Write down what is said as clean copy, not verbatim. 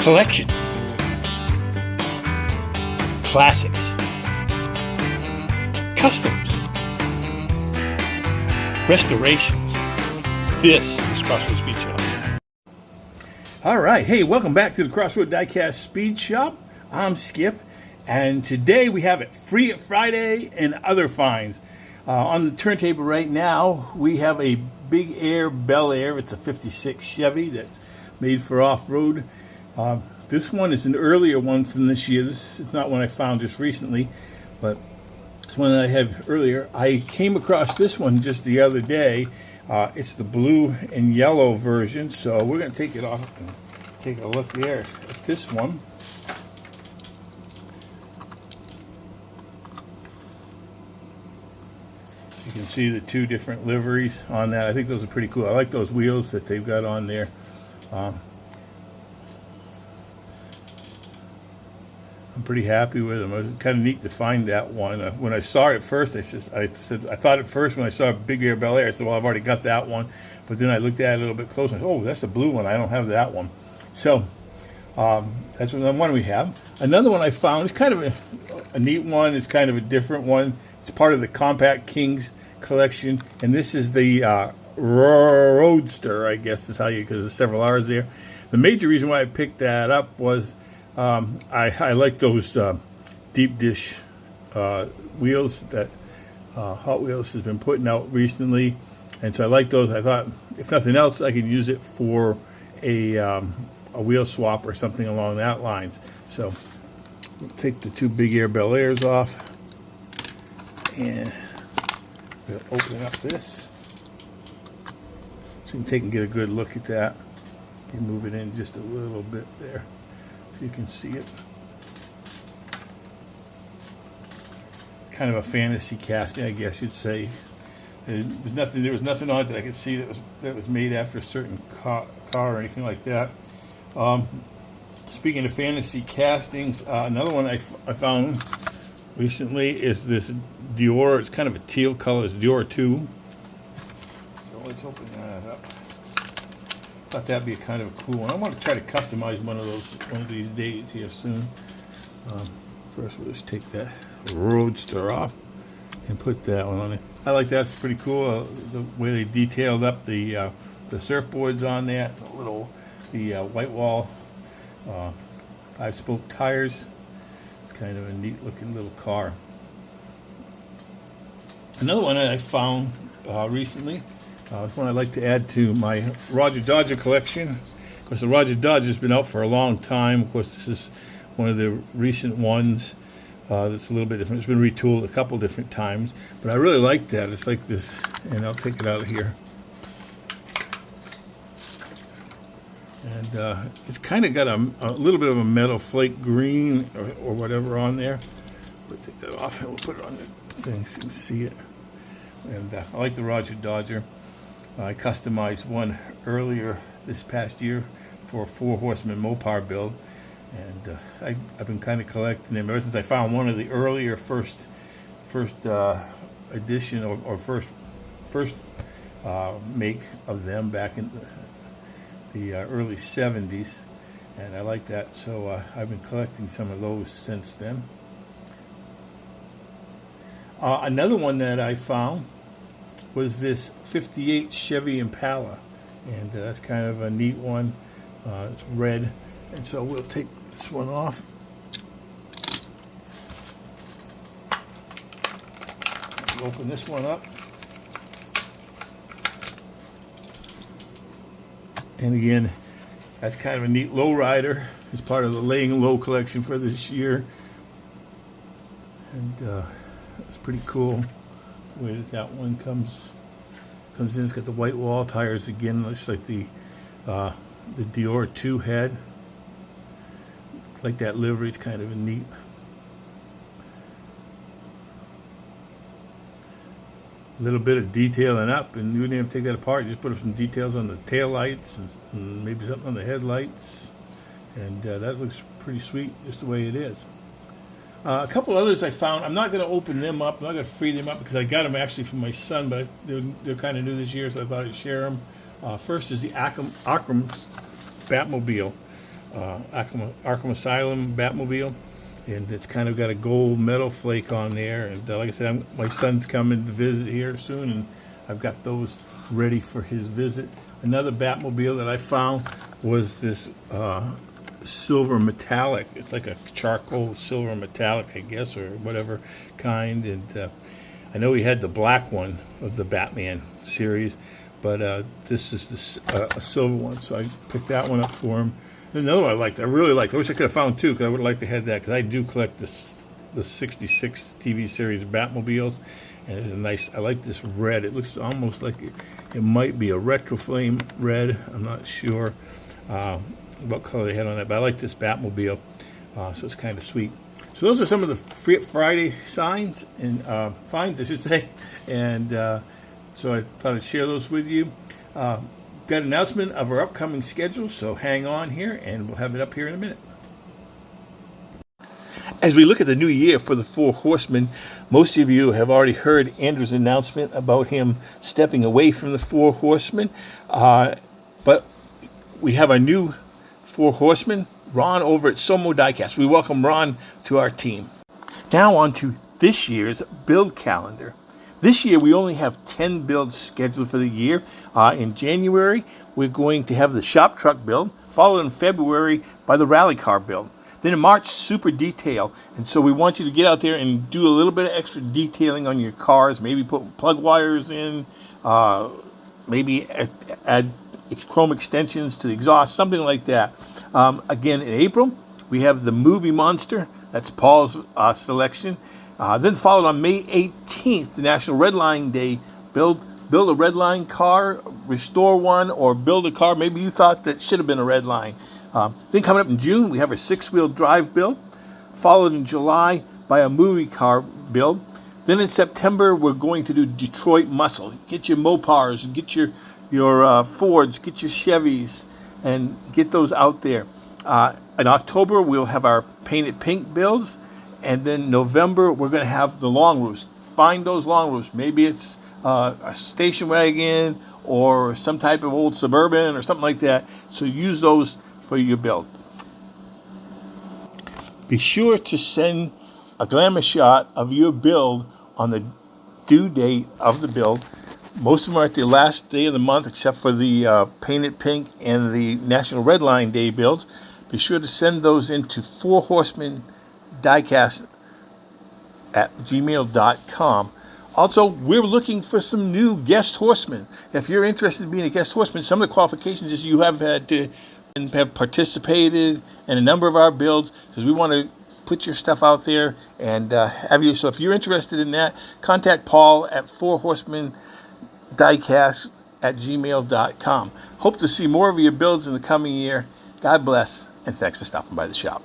Collections, classics, customs, restorations. This is Crossroads Speed Shop. All right, hey, welcome back to the Crossroads Diecast Speed Shop. I'm Skip, and today we have it Free It Friday and other finds. On the turntable right now, we have a Big Air Bel Air. It's a 56 Chevy that's made for off-road. This one is an earlier one from this year. This is not one I found just recently, but it's one that I had earlier. I came across this one just the other day. It's the blue and yellow version, so we're going to take it off and take a look there at this one. You can see the two different liveries on that. I think those are pretty cool. I like those wheels that they've got on there. I'm pretty happy with them. It was kind of neat to find that one. When I saw it first, I thought at first when I saw Big Air Bel Air, I said, well, I've already got that one. But then I looked at it a little bit closer and I said, oh, that's the blue one. I don't have that one. So that's one we have. Another one I found is kind of a neat one. It's kind of a different one. It's part of the Compact Kings collection, and this is the Roadster, I guess is how you, because there's several R's there. The major reason why I picked that up was I like those deep dish wheels that Hot Wheels has been putting out recently, and so I like those. I thought, if nothing else, I could use it for a wheel swap or something along that lines. So we'll take the two Big Air Bel Airs off, and we'll open up this so you can take and get a good look at that. You move it in just a little bit there so you can see it. Kind of a fantasy casting, I guess you'd say. There was nothing on it that I could see that was made after a certain car or anything like that. Speaking of fantasy castings, another one I found recently is this Dior. It's kind of a teal color. It's Dior 2. So let's open that up. Thought that'd be a kind of a cool one. I want to try to customize one of these days here soon. First, we'll just take that Roadster off and put that one on there. I like that. It's pretty cool. The way they detailed up the surfboards on that. The white wall 5-spoke tires. It's kind of a neat looking little car. Another one that I found recently, is one I'd like to add to my Roger Dodger collection. Of course, the Roger Dodger has been out for a long time. Of course, this is one of the recent ones that's a little bit different. It's been retooled a couple different times, but I really like that. It's like this, and I'll take it out of here. And it's kind of got a little bit of a metal flake green or whatever on there. But take that off and we'll put it on the thing so you can see it. And I like the Roger Dodger. I customized one earlier this past year for a 4 Horsemen Mopar build. And I've been kind of collecting them ever since I found one of the earlier first edition or first make of them back in the early 70s, and I like that, so I've been collecting some of those since then. Another one that I found was this 58 Chevy Impala, and that's kind of a neat one. It's red, and so we'll take this one off. Open this one up. And again, that's kind of a neat lowrider. It's part of the Laying Low collection for this year. And it's pretty cool the way that one comes in. It's got the white wall tires again, looks like the Dior 2 head. Like that livery, it's kind of a neat. A little bit of detailing up, and you wouldn't have to take that apart. You just put some details on the tail lights and maybe something on the headlights, and that looks pretty sweet just the way it is. A couple others I found. I'm not going to open them up. I'm not going to free them up because I got them actually from my son, but they're kind of new this year, so I thought I'd share them. First is the Akram's Batmobile. Arkham Asylum Batmobile, and it's kind of got a gold metal flake on there. And like I said, my son's coming to visit here soon, and I've got those ready for his visit. Another Batmobile that I found was this silver metallic. It's like a charcoal silver metallic, I guess, or whatever kind. And I know he had the black one of the Batman series, but this is a silver one, so I picked that one up for him. And another one I really liked. I wish I could have found two, because I would have liked to have that, because I do collect the 66 TV series Batmobiles, and it's a nice. I like this red. It looks almost like it might be a Retroflame red. I'm not sure what color they had on that, but I like this Batmobile, so it's kind of sweet. So those are some of the Friday finds, I should say, and so I thought I'd share those with you. Got an announcement of our upcoming schedule, so hang on here, and we'll have it up here in a minute. As we look at the new year for the Four Horsemen, most of you have already heard Andrew's announcement about him stepping away from the Four Horsemen, but we have a new Four Horsemen, Ron over at Somo Diecast. We welcome Ron to our team. Now on to this year's build calendar. This year we only have 10 builds scheduled for the year. In January we're going to have the shop truck build, followed in February by the rally car build. Then in March, super detail, and so we want you to get out there and do a little bit of extra detailing on your cars, maybe put plug wires in, maybe add chrome extensions to the exhaust, something like that. Again, in April, we have the Movie Monster. That's Paul's selection. Then followed on May 18th, the National Redline Day. Build a Redline car, restore one, or build a car maybe you thought that should have been a Redline. Then coming up in June, we have a six-wheel drive build, followed in July by a movie car build. Then in September, we're going to do Detroit Muscle. Get your Mopars, get your Fords, get your Chevys, and get those out there. In October, we'll have our Painted Pink builds, and then November, we're going to have the long roofs. Find those long roofs. Maybe it's a station wagon or some type of old Suburban or something like that. So use those for your build. Be sure to send a glamour shot of your build on the due date of the build. Most of them are at the last day of the month, except for the Painted Pink and the National Redline Day builds. Be sure to send those into 4 Horsemen Diecast at gmail.com. Also, we're looking for some new guest horsemen. If you're interested in being a guest horseman, some of the qualifications is you have had to have participated in a number of our builds, because we want to put your stuff out there and have you. So if you're interested in that, contact Paul at 4 Horsemen Diecast at gmail.com. Hope to see more of your builds in the coming year. God bless, and thanks for stopping by the shop.